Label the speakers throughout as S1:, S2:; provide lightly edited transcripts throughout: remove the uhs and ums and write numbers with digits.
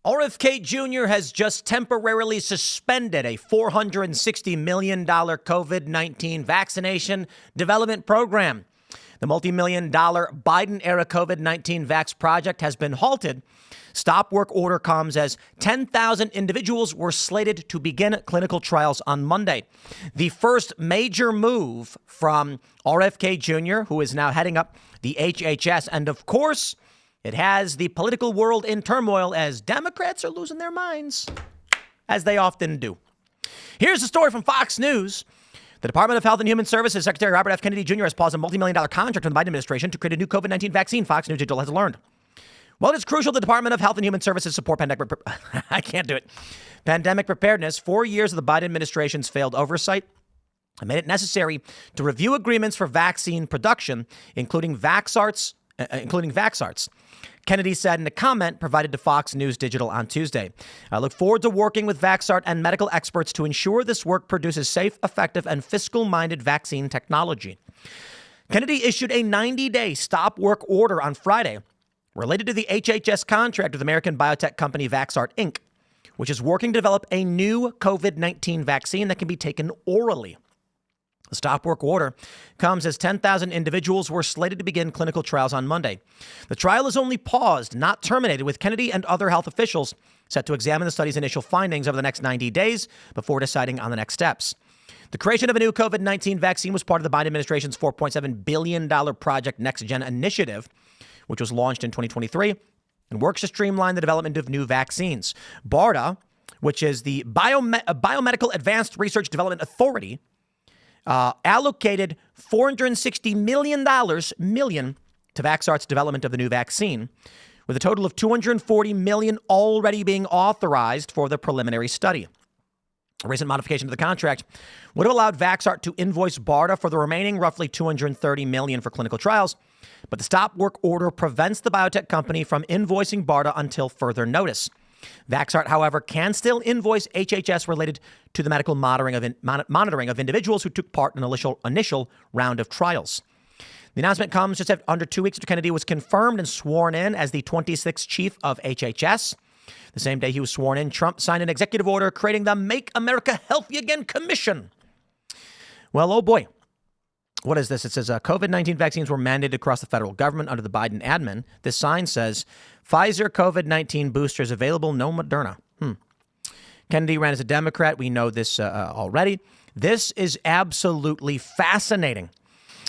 S1: RFK Jr. has just temporarily suspended a $460 million COVID-19 vaccination development program. The multi-million-dollar Biden-era COVID-19 vax project has been halted. Stop work order comes as 10,000 individuals were slated to begin clinical trials on Monday. The first major move from RFK Jr., who is now heading up the HHS. And of course, it has the political world in turmoil as Democrats are losing their minds, as they often do. Here's a story from Fox News. The Department of Health and Human Services Secretary Robert F. Kennedy Jr. has paused a multi-million-dollar contract from the Biden administration to create a new COVID-19 vaccine, Fox News Digital has learned. While it is crucial the Department of Health and Human Services support pandemic preparedness, 4 years of the Biden administration's failed oversight made it necessary to review agreements for vaccine production, including Vaxarts. Kennedy said in a comment provided to Fox News Digital on Tuesday. I look forward to working with Vaxart and medical experts to ensure this work produces safe, effective, and fiscal-minded vaccine technology. Kennedy issued a 90-day stop work order on Friday related to the HHS contract with American biotech company Vaxart Inc., which is working to develop a new COVID-19 vaccine that can be taken orally. The stop work order comes as 10,000 individuals were slated to begin clinical trials on Monday. The trial is only paused, not terminated, with Kennedy and other health officials set to examine the study's initial findings over the next 90 days before deciding on the next steps. The creation of a new COVID-19 vaccine was part of the Biden administration's $4.7 billion Project NextGen initiative, which was launched in 2023 and works to streamline the development of new vaccines. BARDA, which is the Biomedical Advanced Research Development Authority, allocated $460 million to Vaxart's development of the new vaccine, with a total of $240 million already being authorized for the preliminary study. A recent modification to the contract would have allowed Vaxart to invoice BARDA for the remaining roughly $230 million for clinical trials, but the stop work order prevents the biotech company from invoicing BARDA until further notice. Vaxart, however, can still invoice HHS related to the medical monitoring of individuals who took part in an initial round of trials. The announcement comes just under 2 weeks after Kennedy was confirmed and sworn in as the 26th chief of HHS. The same day he was sworn in, Trump signed an executive order creating the Make America Healthy Again Commission. Well, oh boy. What is this? It says COVID-19 vaccines were mandated across the federal government under the Biden admin. This sign says Pfizer COVID-19 boosters available, no Moderna. Kennedy ran as a Democrat. We know this already. This is absolutely fascinating.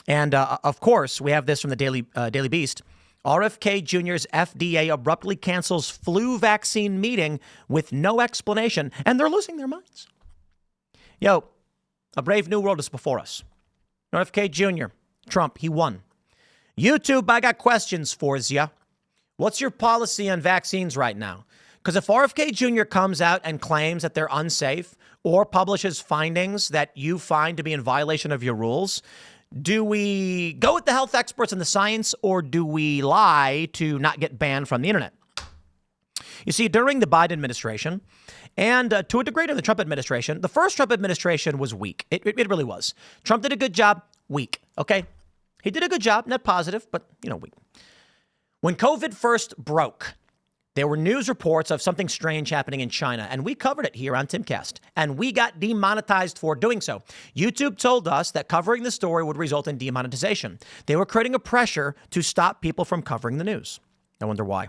S1: And of course, we have this from the Daily Beast. RFK Jr.'s FDA abruptly cancels flu vaccine meeting with no explanation, and they're losing their minds. Yo, a brave new world is before us. RFK Jr., Trump, he won. YouTube, I got questions for ya. What's your policy on vaccines right now? Because if RFK Jr. comes out and claims that they're unsafe or publishes findings that you find to be in violation of your rules, do we go with the health experts and the science, or do we lie to not get banned from the internet? You see, during the Biden administration, and to a degree in the Trump administration, the first Trump administration was weak. It really was. Trump did a good job, weak, okay? He did a good job, net positive, but, weak. When COVID first broke, there were news reports of something strange happening in China, and we covered it here on Timcast, and we got demonetized for doing so. YouTube told us that covering the story would result in demonetization. They were creating a pressure to stop people from covering the news. I wonder why.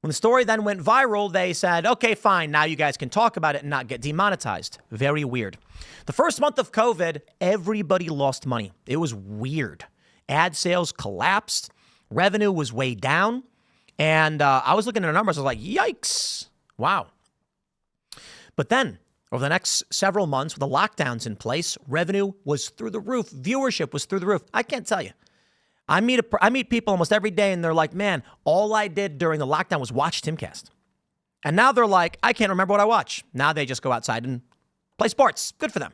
S1: When the story then went viral, they said, okay, fine, now you guys can talk about it and not get demonetized. Very weird. The first month of COVID, everybody lost money. It was weird. Ad sales collapsed. Revenue was way down. And I was looking at the numbers. I was like, yikes. Wow. But then over the next several months with the lockdowns in place, revenue was through the roof. Viewership was through the roof. I can't tell you. I meet people almost every day, and they're like, man, all I did during the lockdown was watch Timcast. And now they're like, I can't remember what I watch. Now they just go outside and play sports. Good for them.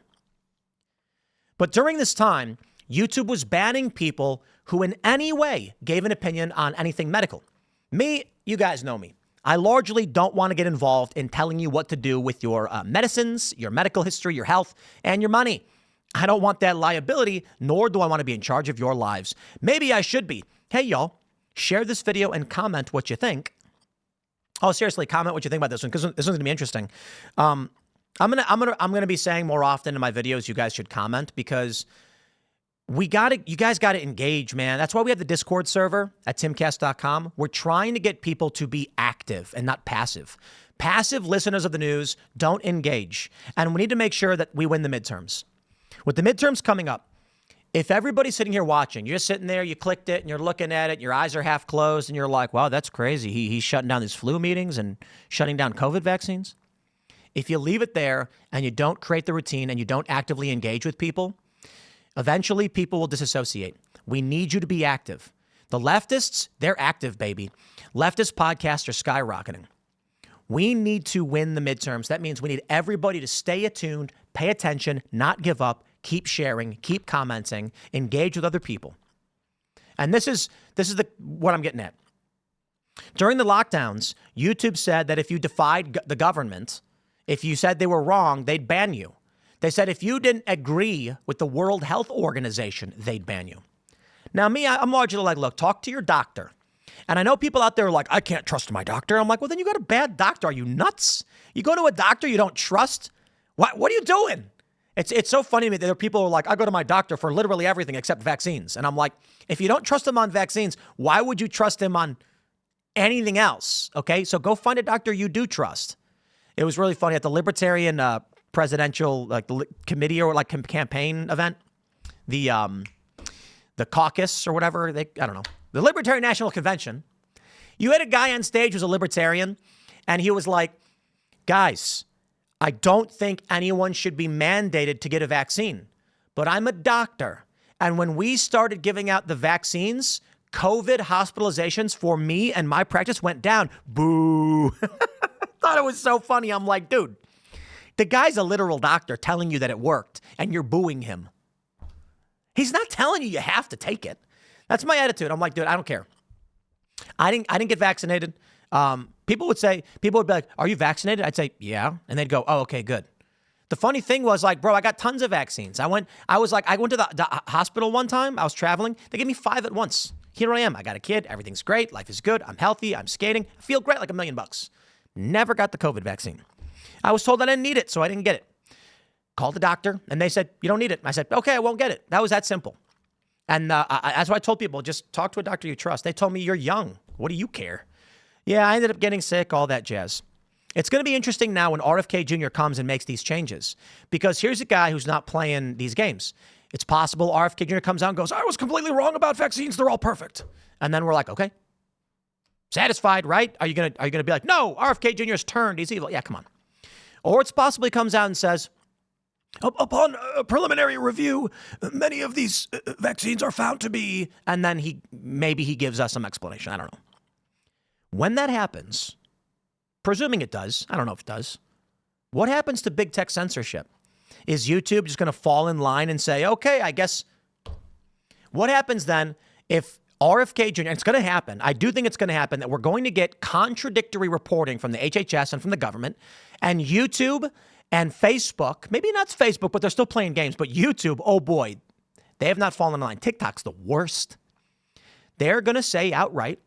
S1: But during this time, YouTube was banning people who in any way gave an opinion on anything medical. Me, you guys know me. I largely don't want to get involved in telling you what to do with your medicines, your medical history, your health, and your money. I don't want that liability, nor do I want to be in charge of your lives. Maybe I should be. Hey, y'all, share this video and comment what you think. Oh, seriously, comment what you think about this one, because this one's gonna be interesting. I'm gonna be saying more often in my videos, you guys should comment, because you guys gotta engage, man. That's why we have the Discord server at timcast.com. We're trying to get people to be active and not passive. Passive listeners of the news don't engage. And we need to make sure that we win the midterms. With the midterms coming up, if everybody's sitting here watching, you're just sitting there, you clicked it and you're looking at it, and your eyes are half closed and you're like, wow, that's crazy. He's shutting down these flu meetings and shutting down COVID vaccines. If you leave it there and you don't create the routine and you don't actively engage with people, eventually people will disassociate. We need you to be active. The leftists, they're active, baby. Leftist podcasts are skyrocketing. We need to win the midterms. That means we need everybody to stay attuned, pay attention, not give up, keep sharing, keep commenting, engage with other people. And this is what I'm getting at. During the lockdowns, YouTube said that if you defied the government, if you said they were wrong, they'd ban you. They said if you didn't agree with the World Health Organization, they'd ban you. Now, me, I'm largely like, look, talk to your doctor. And I know people out there are like, I can't trust my doctor. I'm like, well, then you got a bad doctor. Are you nuts? You go to a doctor you don't trust? What are you doing? It's so funny to me that there are people who are like, I go to my doctor for literally everything except vaccines. And I'm like, if you don't trust him on vaccines, why would you trust him on anything else? Okay, so go find a doctor you do trust. It was really funny at the Libertarian presidential committee or campaign event, the caucus or whatever, I don't know, the Libertarian National Convention. You had a guy on stage who's a libertarian, and he was like, guys, I don't think anyone should be mandated to get a vaccine, but I'm a doctor. And when we started giving out the vaccines, COVID hospitalizations for me and my practice went down. Boo. Thought it was so funny. I'm like, dude, the guy's a literal doctor telling you that it worked and you're booing him. He's not telling you have to take it. That's my attitude. I'm like, dude, I don't care. I didn't get vaccinated. People would be like, are you vaccinated? I'd say, yeah. And they'd go, oh, okay, good. The funny thing was like, bro, I got tons of vaccines. I went to the hospital one time. I was traveling. They gave me 5 at once. Here I am. I got a kid. Everything's great. Life is good. I'm healthy. I'm skating. I feel great, like $1 million. Never got the COVID vaccine. I was told I didn't need it, so I didn't get it. Called the doctor, and they said, you don't need it. I said, okay, I won't get it. That was that simple. And that's why I told people, just talk to a doctor you trust. They told me, you're young. What do you care? Yeah, I ended up getting sick, all that jazz. It's going to be interesting now when RFK Jr. comes and makes these changes, because here's a guy who's not playing these games. It's possible RFK Jr. comes out and goes, I was completely wrong about vaccines. They're all perfect. And then we're like, okay, satisfied, right? Are you gonna be like, no, RFK Jr.'s turned. He's evil. Yeah, come on. Or it's possibly comes out and says, upon a preliminary review, many of these vaccines are found to be, and then he gives us some explanation. I don't know. When that happens, presuming it does, I don't know if it does, what happens to big tech censorship? Is YouTube just going to fall in line and say, okay, I guess? What happens then if RFK Jr., and it's going to happen, I do think it's going to happen, that we're going to get contradictory reporting from the HHS and from the government, and YouTube and Facebook, maybe not Facebook, but they're still playing games, but YouTube, oh boy, they have not fallen in line. TikTok's the worst. They're going to say outright,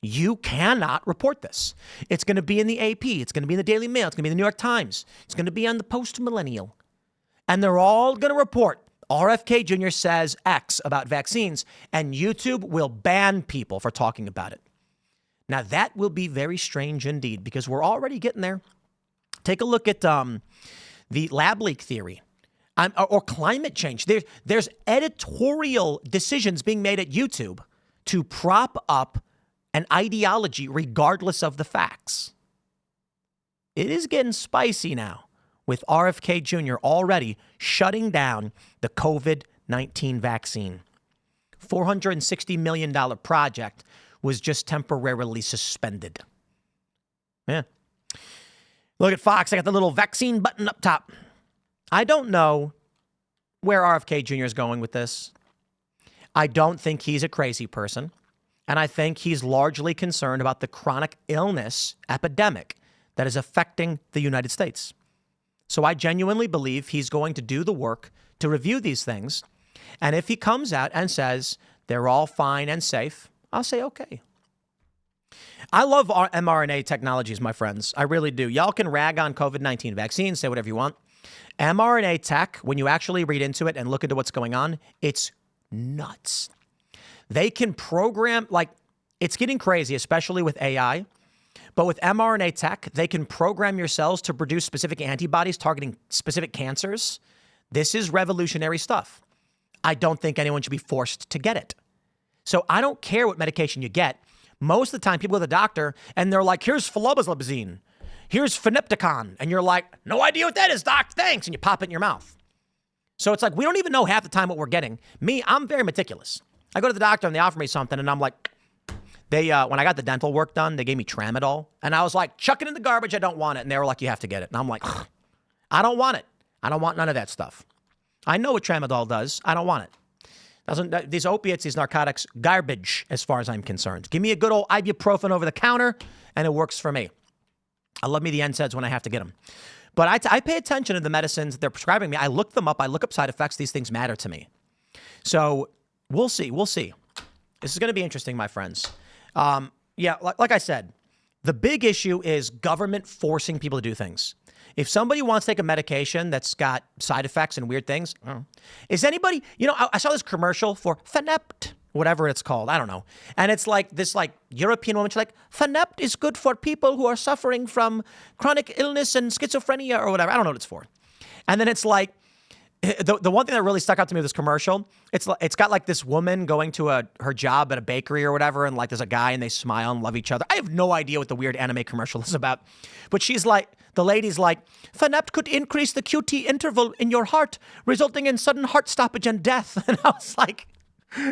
S1: you cannot report this. It's going to be in the AP. It's going to be in the Daily Mail. It's going to be in the New York Times. It's going to be on the Post-Millennial. And they're all going to report RFK Jr. says X about vaccines, and YouTube will ban people for talking about it. Now, that will be very strange indeed, because we're already getting there. Take a look at the lab leak theory or climate change. There's editorial decisions being made at YouTube to prop up an ideology regardless of the facts. It is getting spicy now with RFK Jr. already shutting down the COVID-19 vaccine. $460 million project was just temporarily suspended. Yeah. Look at Fox. I got the little vaccine button up top. I don't know where RFK Jr. is going with this. I don't think he's a crazy person. And I think he's largely concerned about the chronic illness epidemic that is affecting the United States. So I genuinely believe he's going to do the work to review these things. And if he comes out and says they're all fine and safe, I'll say, okay. I love our mRNA technologies, my friends. I really do. Y'all can rag on COVID-19 vaccines, say whatever you want. mRNA tech, when you actually read into it and look into what's going on, it's nuts. They can program, like, it's getting crazy, especially with AI. But with mRNA tech, they can program your cells to produce specific antibodies targeting specific cancers. This is revolutionary stuff. I don't think anyone should be forced to get it. So I don't care what medication you get. Most of the time, people go to the doctor and they're like, here's flumazepam, here's phenipticon. And you're like, no idea what that is, doc, thanks. And you pop it in your mouth. So it's like, we don't even know half the time what we're getting. Me, I'm very meticulous. I go to the doctor and they offer me something and I'm like, when I got the dental work done, they gave me tramadol. And I was like, chuck it in the garbage, I don't want it. And they were like, you have to get it. And I'm like, I don't want it. I don't want none of that stuff. I know what tramadol does. I don't want it. These opiates, these narcotics, garbage as far as I'm concerned. Give me a good old ibuprofen over the counter and it works for me. I love me the NSAIDs when I have to get them. But I pay attention to the medicines that they're prescribing me. I look them up. I look up side effects. These things matter to me. So we'll see. We'll see. This is going to be interesting, my friends. Like I said, the big issue is government forcing people to do things. If somebody wants to take a medication that's got side effects and weird things, is anybody, I saw this commercial for Phenept, whatever it's called. I don't know. And it's like this European woman. She's like, Phenept is good for people who are suffering from chronic illness and schizophrenia or whatever. I don't know what it's for. And then it's like, the one thing that really stuck out to me with this commercial, it's got like this woman going to her job at a bakery or whatever, and like there's a guy and they smile and love each other. I have no idea what the weird anime commercial is about, but the lady's like, Phenept could increase the QT interval in your heart, resulting in sudden heart stoppage and death. And I was like,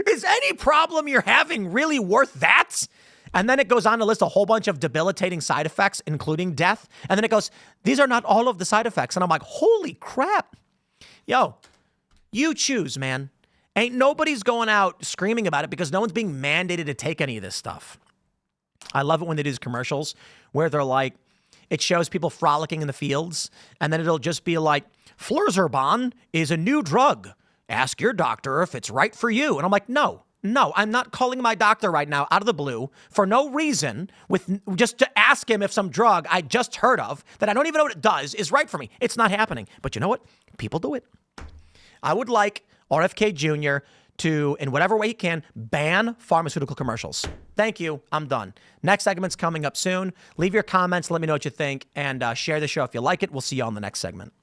S1: is any problem you're having really worth that? And then it goes on to list a whole bunch of debilitating side effects, including death. And then it goes, these are not all of the side effects. And I'm like, holy crap. Yo, you choose, man. Ain't nobody's going out screaming about it because no one's being mandated to take any of this stuff. I love it when they do these commercials where they're like, it shows people frolicking in the fields, and then it'll just be like, Flurzerban is a new drug. Ask your doctor if it's right for you. And I'm like, no, I'm not calling my doctor right now out of the blue for no reason just to ask him if some drug I just heard of that I don't even know what it does is right for me. It's not happening. But you know what? People do it. I would like RFK Jr. to, in whatever way he can, ban pharmaceutical commercials. Thank you. I'm done. Next segment's coming up soon. Leave your comments. Let me know what you think. And share the show if you like it. We'll see you on the next segment.